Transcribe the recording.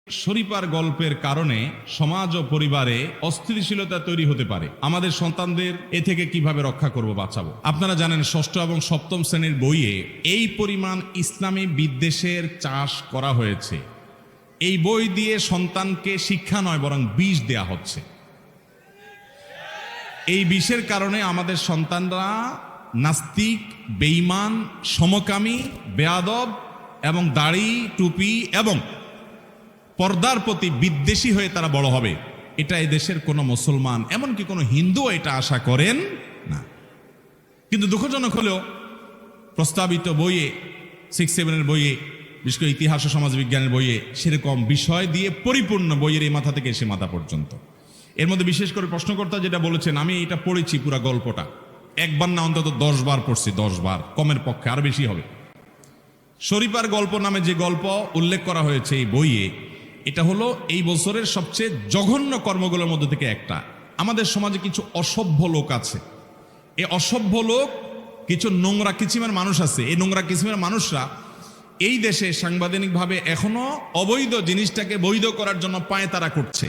শরীফার গল্পের কারণে সমাজ ও পরিবারে অস্থিতিশীলতা তৈরি হতে পারে। আমাদের সন্তানদের এ থেকে কিভাবে রক্ষা করব, বাঁচাবো? আপনারা জানেন, ষষ্ঠ এবং সপ্তম শ্রেণীর বইয়ে এই পরিমাণ ইসলামী বিদ্বেষের চাষ করা হয়েছে। এই বই দিয়ে সন্তানকে শিক্ষা নয়, বরং বিষ দেয়া হচ্ছে। এই বিষের কারণে আমাদের সন্তানরা নাস্তিক, বেঈমান, সমকামী, বেয়াদব এবং দাড়ি, টুপি এবং পর্দার প্রতি বিদ্বেষী হয়ে তারা বড় হবে। এটা এই দেশের কোনো মুসলমান, এমনকি কোনো হিন্দুও এটা আশা করেন না। কিন্তু দুঃখজনক হলেও প্রস্তাবিত বইয়ে, 6-7 বইয়ে, বিশেষ করে ইতিহাস ও সমাজবিজ্ঞানের বইয়ে সেরকম বিষয় দিয়ে পরিপূর্ণ, বইয়ের এই মাথা থেকে সে মাথা পর্যন্ত। এর মধ্যে বিশেষ করে প্রশ্নকর্তা যেটা বলেছেন, আমি এটা পড়েছি পুরো গল্পটা, একবার না অন্তত 10 বার পড়ছি, 10 বার, কমের পক্ষে আরো বেশি হবে। শরীফার গল্প নামে যে গল্প উল্লেখ করা হয়েছে এই বইয়ে, এটা হলো এই বছরের সবচেয়ে জঘন্য কর্মগুলোর মধ্যে থেকে একটা। আমাদের সমাজে কিছু অসভ্য লোক আছে। এই অসভ্য লোক, কিছু নোংরা কিসিমের মানুষ আছে। এই নোংরা কিসিমের মানুষরা এই দেশে সাংবিধানিকভাবে এখনো অবৈধ জিনিসটাকে বৈধ করার জন্য পায়তারা করছে।